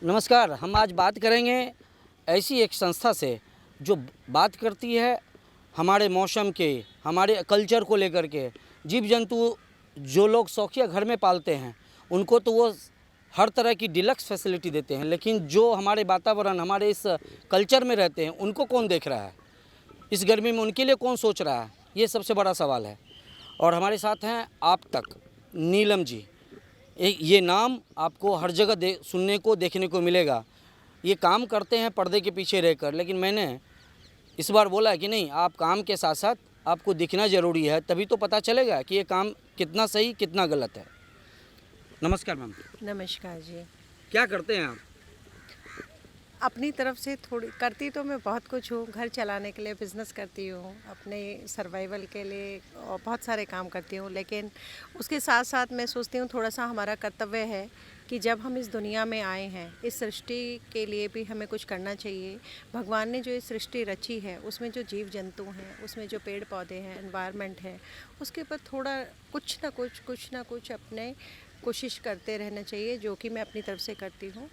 नमस्कार। हम आज बात करेंगे ऐसी एक संस्था से जो बात करती है हमारे मौसम के, हमारे कल्चर को लेकर के। जीव जंतु जो लोग शौकिया घर में पालते हैं उनको तो वो हर तरह की डिलक्स फैसिलिटी देते हैं, लेकिन जो हमारे वातावरण, हमारे इस कल्चर में रहते हैं उनको कौन देख रहा है? इस गर्मी में उनके लिए कौन सोच रहा है? ये सबसे बड़ा सवाल है। और हमारे साथ हैं आप तक नीलम जी। ये नाम आपको हर जगह सुनने को, देखने को मिलेगा। ये काम करते हैं पर्दे के पीछे रहकर, लेकिन मैंने इस बार बोला है कि नहीं, आप काम के साथ साथ आपको दिखना ज़रूरी है, तभी तो पता चलेगा कि ये काम कितना सही कितना गलत है। नमस्कार मैम। नमस्कार जी। क्या करते हैं आप? अपनी तरफ से थोड़ी करती तो मैं बहुत कुछ हूँ। घर चलाने के लिए बिज़नेस करती हूँ, अपने सर्वाइवल के लिए और बहुत सारे काम करती हूँ, लेकिन उसके साथ साथ मैं सोचती हूँ थोड़ा सा हमारा कर्तव्य है कि जब हम इस दुनिया में आए हैं, इस सृष्टि के लिए भी हमें कुछ करना चाहिए। भगवान ने जो इस सृष्टि रची है उसमें जो जीव जंतु हैं, उसमें जो पेड़ पौधे हैं, एनवायरनमेंट है, उसके ऊपर थोड़ा कुछ ना कुछ अपने कोशिश करते रहना चाहिए, जो कि मैं अपनी तरफ से करती हूँ।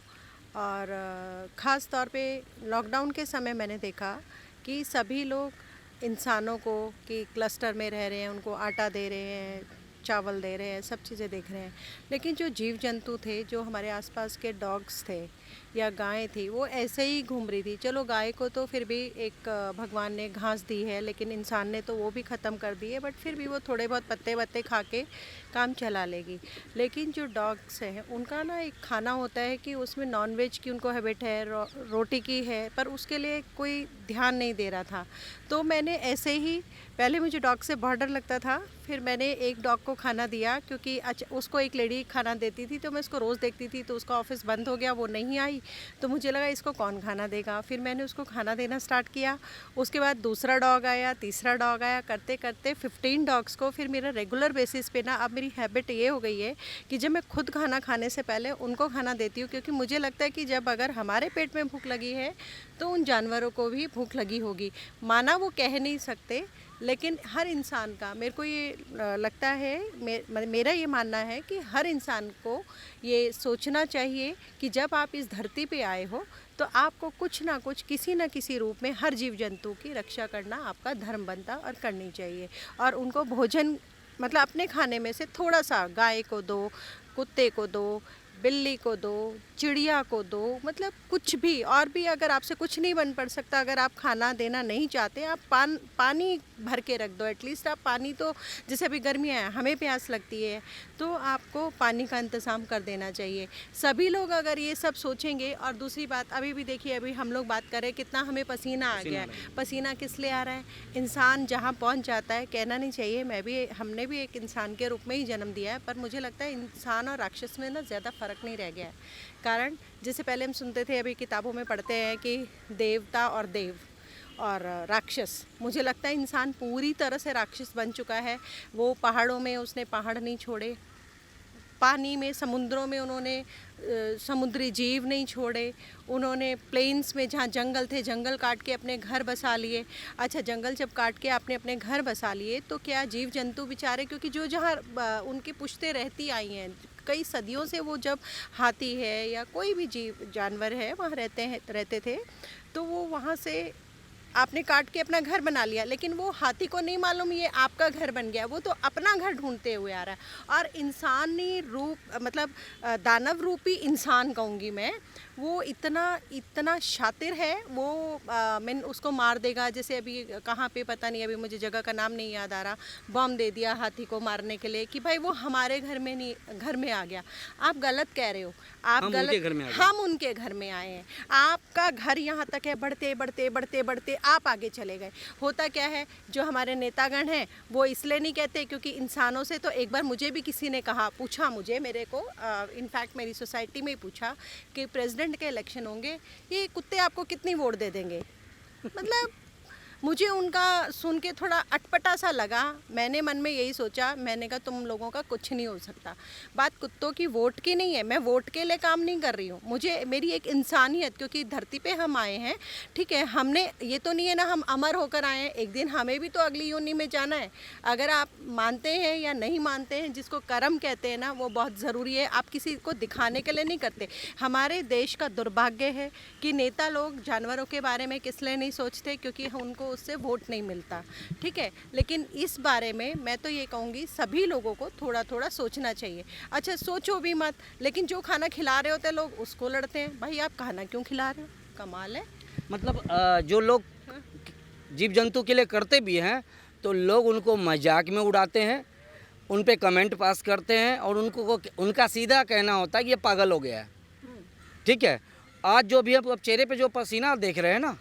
और ख़ास तौर पे लॉकडाउन के समय मैंने देखा कि सभी लोग इंसानों को कि क्लस्टर में रह रहे हैं, उनको आटा दे रहे हैं, चावल दे रहे हैं, सब चीज़ें देख रहे हैं, लेकिन जो जीव जंतु थे, जो हमारे आसपास के डॉग्स थे या गायें थी, वो ऐसे ही घूम रही थी। चलो गाय को तो फिर भी एक भगवान ने घास दी है, लेकिन इंसान ने तो वो भी ख़त्म कर दी है, बट फिर भी वो थोड़े बहुत पत्ते वत्ते खा के काम चला लेगी। लेकिन जो डॉग्स हैं उनका ना एक खाना होता है कि उसमें नॉनवेज की उनको हैबिट है, रोटी की है, पर उसके लिए कोई ध्यान नहीं दे रहा था। तो मैंने ऐसे ही, पहले मुझे डॉग से बहुत डर लगता था, फिर मैंने एक डॉग को खाना दिया, क्योंकि उसको एक लेडी खाना देती थी, तो मैं उसको रोज़ देखती थी, तो उसका ऑफिस बंद हो गया, वो नहीं आई, तो मुझे लगा इसको कौन खाना देगा। फिर मैंने उसको खाना देना स्टार्ट किया। उसके बाद दूसरा डॉग आया, तीसरा डॉग आया, करते करते 15 डॉग्स को फिर मेरा रेगुलर बेसिस पे ना, अब मेरी हैबिट ये हो गई है कि जब मैं खुद खाना खाने से पहले उनको खाना देती हूँ, क्योंकि मुझे लगता है कि जब अगर हमारे पेट में भूख लगी है तो उन जानवरों को भी भूख लगी होगी। माना वो कह नहीं सकते, लेकिन हर इंसान का, मेरे को ये लगता है, मेरा ये मानना है कि हर इंसान को ये सोचना चाहिए कि जब आप इस धरती पे आए हो तो आपको कुछ ना कुछ, किसी न किसी रूप में हर जीव जंतु की रक्षा करना आपका धर्म बनता और करनी चाहिए। और उनको भोजन, मतलब अपने खाने में से थोड़ा सा गाय को दो, कुत्ते को दो, बिल्ली को दो, चिड़िया को दो, मतलब कुछ भी। और भी अगर आपसे कुछ नहीं बन पड़ सकता, अगर आप खाना देना नहीं चाहते, आप पानी भर के रख दो। एटलीस्ट आप पानी तो, जैसे अभी गर्मियाँ हैं, हमें प्यास लगती है, तो आपको पानी का इंतज़ाम कर देना चाहिए। सभी लोग अगर ये सब सोचेंगे। और दूसरी बात, अभी भी देखिए, अभी हम लोग बात कर रहे हैं, कितना हमें पसीना आ गया है। पसीना किस लिए आ रहा है? इंसान जहाँ पहुँच जाता है, कहना नहीं चाहिए, हमने भी एक इंसान के रूप में ही जन्म दिया है, पर मुझे लगता है इंसान और राक्षस में ना ज़्यादा फ़र्क नहीं रह गया है। कारण जैसे पहले हम सुनते थे, अभी किताबों में पढ़ते हैं कि देवता और देव और राक्षस, मुझे लगता है इंसान पूरी तरह से राक्षस बन चुका है। वो पहाड़ों में उसने पहाड़ नहीं छोड़े, पानी में, समुद्रों में उन्होंने समुद्री जीव नहीं छोड़े, उन्होंने प्लेन्स में जहाँ जंगल थे, जंगल काट के अपने घर बसा लिए। अच्छा, जंगल जब काट के आपने अपने घर बसा लिए, तो क्या जीव जंतु बेचारे, क्योंकि जो जहाँ उनकी पुश्तें रहती आई हैं कई सदियों से, वो जब हाथी है या कोई भी जीव जानवर है वहाँ रहते थे, तो वो वहाँ से आपने काट के अपना घर बना लिया, लेकिन वो हाथी को नहीं मालूम ये आपका घर बन गया, वो तो अपना घर ढूंढते हुए आ रहा है। और इंसानी रूप, मतलब दानव रूपी इंसान कहूँगी मैं, वो इतना शातिर है, वो मैं उसको मार देगा। जैसे अभी कहाँ पे पता नहीं, अभी मुझे जगह का नाम नहीं याद आ रहा, बम दे दिया हाथी को मारने के लिए कि भाई वो हमारे घर में नहीं, घर में आ गया। आप गलत कह रहे हो, आप गलत, हम उनके घर में आए हैं। आपका घर यहाँ तक है, बढ़ते बढ़ते बढ़ते बढ़ते आप आगे चले गए। होता क्या है, जो हमारे नेतागण हैं वो इसलिए नहीं कहते क्योंकि इंसानों से, तो एक बार मुझे भी किसी ने कहा, पूछा मुझे, मेरे को इनफैक्ट मेरी सोसाइटी में ही पूछा कि प्रेसिडेंट के इलेक्शन होंगे, ये कुत्ते आपको कितनी वोट दे देंगे? मतलब मुझे उनका सुन के थोड़ा अटपटा सा लगा। मैंने मन में यही सोचा, मैंने कहा तुम लोगों का कुछ नहीं हो सकता। बात कुत्तों की वोट की नहीं है, मैं वोट के लिए काम नहीं कर रही हूँ। मुझे मेरी एक इंसानियत, क्योंकि धरती पे हम आए हैं, ठीक है, हमने ये तो नहीं है ना हम अमर होकर आए हैं, एक दिन हमें भी तो अगली योनि में जाना है। अगर आप मानते हैं या नहीं मानते हैं, जिसको कर्म कहते हैं ना, वो बहुत ज़रूरी है। आप किसी को दिखाने के लिए नहीं करते। हमारे देश का दुर्भाग्य है कि नेता लोग जानवरों के बारे में किस लिए नहीं सोचते, क्योंकि उनको उससे वोट नहीं मिलता, ठीक है। लेकिन इस बारे में मैं तो ये कहूँगी सभी लोगों को थोड़ा थोड़ा सोचना चाहिए। अच्छा सोचो भी मत, लेकिन जो खाना खिला रहे होते लोग उसको लड़ते हैं। भाई आप खाना क्यों खिला रहे हो, कमाल है। मतलब जो लोग जीव जंतु के लिए करते भी हैं तो लोग उनको मजाक में उड़ाते हैं, उन पे कमेंट पास करते हैं और उनका सीधा कहना होता है कि ये पागल हो गया है, ठीक है। आज जो भी हम चेहरे पे जो पसीना देख रहे हैं ना,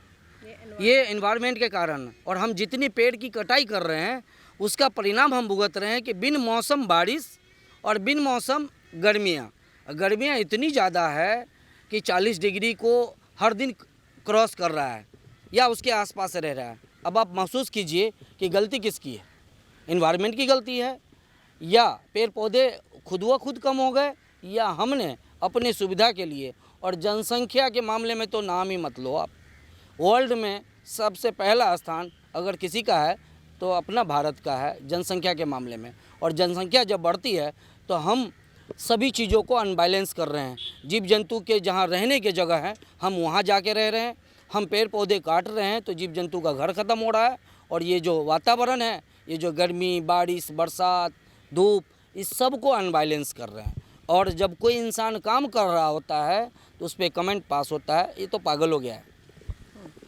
ये एनवायरनमेंट के कारण, और हम जितनी पेड़ की कटाई कर रहे हैं उसका परिणाम हम भुगत रहे हैं कि बिन मौसम बारिश और बिन मौसम गर्मियाँ इतनी ज़्यादा है कि 40 डिग्री को हर दिन क्रॉस कर रहा है या उसके आसपास रह रहा है। अब आप महसूस कीजिए कि गलती किसकी है, एनवायरनमेंट की गलती है या पेड़ पौधे खुद व खुद कम हो गए, या हमने अपने सुविधा के लिए। और जनसंख्या के मामले में तो नाम ही मत लो आप। वर्ल्ड में सबसे पहला स्थान अगर किसी का है तो अपना भारत का है जनसंख्या के मामले में। और जनसंख्या जब बढ़ती है तो हम सभी चीज़ों को अनबैलेंस कर रहे हैं। जीव जंतु के जहाँ रहने की जगह है हम वहाँ जाके रह रहे हैं, हम पेड़ पौधे काट रहे हैं तो जीव जंतु का घर ख़त्म हो रहा है। और ये जो वातावरण है, ये जो गर्मी, बारिश, बरसात, धूप, इस सब को अनबैलेंस कर रहे हैं। और जब कोई इंसान काम कर रहा होता है तो उस पर कमेंट पास होता है, ये तो पागल हो गया है।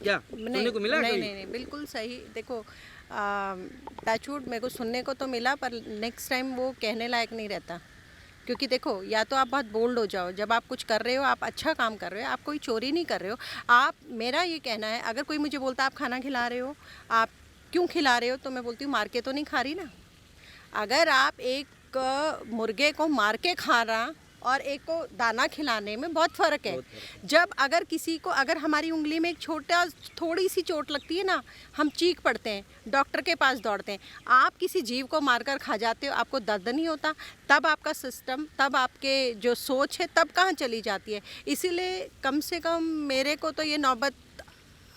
क्या सुनने को मिला? नहीं, बिल्कुल सही। देखो टचवुड मेरे को सुनने को तो मिला, पर नेक्स्ट टाइम वो कहने लायक नहीं रहता। क्योंकि देखो, या तो आप बहुत बोल्ड हो जाओ, जब आप कुछ कर रहे हो, आप अच्छा काम कर रहे हो, आप कोई चोरी नहीं कर रहे हो। आप, मेरा ये कहना है, अगर कोई मुझे बोलता आप खाना खिला रहे हो, आप क्यों खिला रहे हो, तो मैं बोलती हूँ मार के तो नहीं खा रही ना। अगर आप एक मुर्गे को मार के खा रहा और एक को दाना खिलाने में बहुत फ़र्क है। जब अगर किसी को, अगर हमारी उंगली में एक थोड़ी सी चोट लगती है ना, हम चीख पड़ते हैं, डॉक्टर के पास दौड़ते हैं। आप किसी जीव को मारकर खा जाते हो, आपको दर्द नहीं होता, तब आपका सिस्टम, तब आपके जो सोच है तब कहाँ चली जाती है। इसीलिए कम से कम मेरे को तो ये नौबत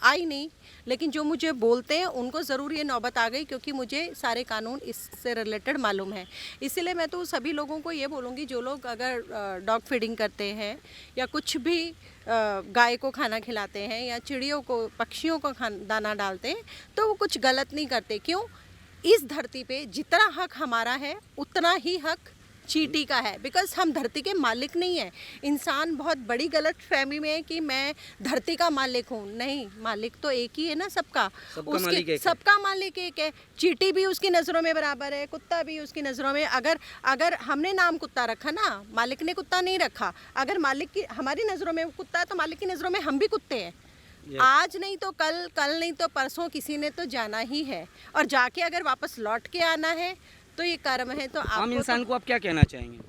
आई नहीं, लेकिन जो मुझे बोलते हैं उनको ज़रूर ये नौबत आ गई, क्योंकि मुझे सारे कानून इससे रिलेटेड मालूम है। इसीलिए मैं तो सभी लोगों को ये बोलूँगी, जो लोग अगर डॉग फीडिंग करते हैं या कुछ भी गाय को खाना खिलाते हैं या चिड़ियों को, पक्षियों को दाना डालते हैं, तो वो कुछ गलत नहीं करते। क्यों? इस धरती पे जितना हक हमारा है उतना ही हक चींटी का है, बिकॉज हम धरती के मालिक नहीं हैं। इंसान बहुत बड़ी गलत फहमी में है कि मैं धरती का मालिक हूँ। नहीं, मालिक तो एक ही है ना सबका, सबका मालिक एक है। चींटी भी उसकी नज़रों में बराबर है, कुत्ता भी उसकी नज़रों में। अगर हमने नाम कुत्ता रखा ना, मालिक ने कुत्ता नहीं रखा। अगर मालिक की हमारी नज़रों में कुत्ता है तो मालिक की नज़रों में हम भी कुत्ते हैं। आज नहीं तो कल, कल नहीं तो परसों किसी ने तो जाना ही है, और जाके अगर वापस लौट के आना है तो ये कर्म है। तो आम इंसान को आप क्या कहना चाहेंगे?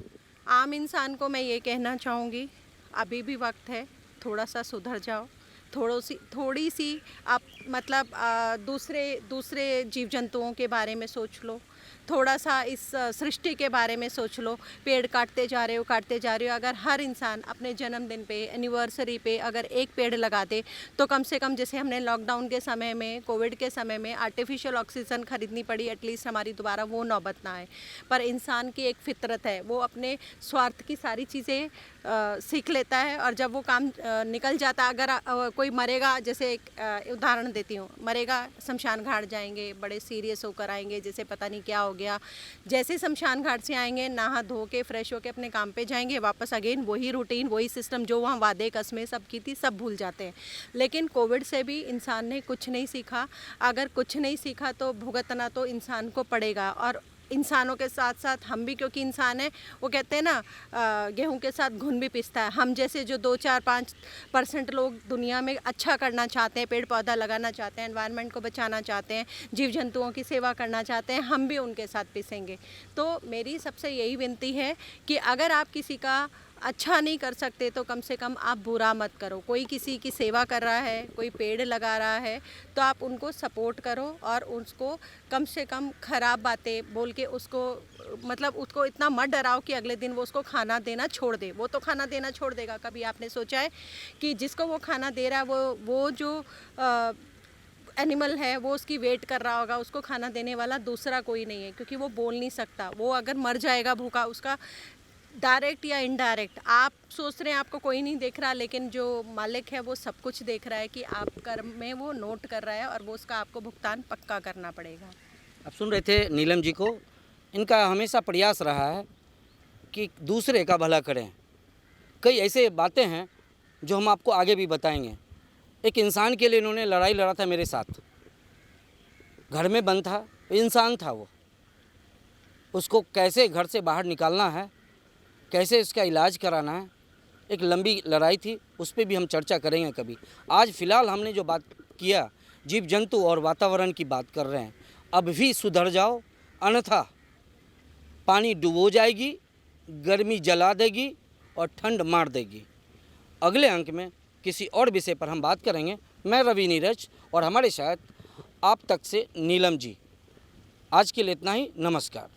आम इंसान को मैं ये कहना चाहूँगी, अभी भी वक्त है, थोड़ा सा सुधर जाओ, थोड़ी सी आप मतलब दूसरे जीव जंतुओं के बारे में सोच लो, थोड़ा सा इस सृष्टि के बारे में सोच लो। पेड़ काटते जा रहे हो। अगर हर इंसान अपने जन्मदिन पे, एनिवर्सरी पे अगर एक पेड़ लगा दे, तो कम से कम, जैसे हमने लॉकडाउन के समय में, कोविड के समय में आर्टिफिशियल ऑक्सीजन खरीदनी पड़ी, एटलीस्ट हमारी दोबारा वो नौबत ना आए। पर इंसान की एक फितरत है, वो अपने स्वार्थ की सारी चीज़ें सीख लेता है, और जब वो काम निकल जाता, अगर कोई मरेगा, जैसे एक उदाहरण देती हूँ, मरेगा, शमशान घाट जाएंगे, बड़े सीरियस होकर आएंगे, जैसे पता नहीं क्या हो गया। जैसे शमशान घाट से आएंगे, नहा धो के फ्रेश होके अपने काम पे जाएंगे, वापस अगेन वही रूटीन, वही सिस्टम, जो वहाँ वादे कस्में सब की थी, सब भूल जाते हैं। लेकिन कोविड से भी इंसान ने कुछ नहीं सीखा। अगर कुछ नहीं सीखा तो भुगतना तो इंसान को पड़ेगा। और इंसानों के साथ साथ हम भी, क्योंकि इंसान है, वो कहते हैं ना, गेहूं के साथ घुन भी पिसता है। हम जैसे जो 2-4-5% लोग दुनिया में अच्छा करना चाहते हैं, पेड़ पौधा लगाना चाहते हैं, एनवायरनमेंट को बचाना चाहते हैं, जीव जंतुओं की सेवा करना चाहते हैं, हम भी उनके साथ पिसेंगे। तो मेरी सबसे यही विनती है कि अगर आप किसी का अच्छा नहीं कर सकते तो कम से कम आप बुरा मत करो। कोई किसी की सेवा कर रहा है, कोई पेड़ लगा रहा है, तो आप उनको सपोर्ट करो और उसको कम से कम खराब बातें बोल के उसको मतलब उसको इतना मत डराओ कि अगले दिन वो उसको खाना देना छोड़ दे। वो तो खाना देना छोड़ देगा। कभी आपने सोचा है कि जिसको वो खाना दे रहा है वो जो एनिमल है वो उसकी वेट कर रहा होगा, उसको खाना देने वाला दूसरा कोई नहीं है, क्योंकि वो बोल नहीं सकता। वो अगर मर जाएगा भूखा, उसका डायरेक्ट या इनडायरेक्ट आप सोच रहे हैं आपको कोई नहीं देख रहा, लेकिन जो मालिक है वो सब कुछ देख रहा है कि आप कर्म में वो नोट कर रहा है और वो उसका आपको भुगतान पक्का करना पड़ेगा। आप सुन रहे थे नीलम जी को। इनका हमेशा प्रयास रहा है कि दूसरे का भला करें। कई ऐसे बातें हैं जो हम आपको आगे भी बताएंगे। एक इंसान के लिए इन्होंने लड़ाई लड़ा था मेरे साथ। घर में बंद था, इंसान था वो। उसको कैसे घर से बाहर निकालना है, कैसे इसका इलाज कराना है, एक लंबी लड़ाई थी। उस पर भी हम चर्चा करेंगे कभी। आज फ़िलहाल हमने जो बात किया, जीव जंतु और वातावरण की बात कर रहे हैं। अब भी सुधर जाओ, अन्यथा पानी डुबो जाएगी, गर्मी जला देगी और ठंड मार देगी। अगले अंक में किसी और विषय पर हम बात करेंगे। मैं रवि नीरज और हमारे साथ आप तक से नीलम जी। आज के लिए इतना ही। नमस्कार।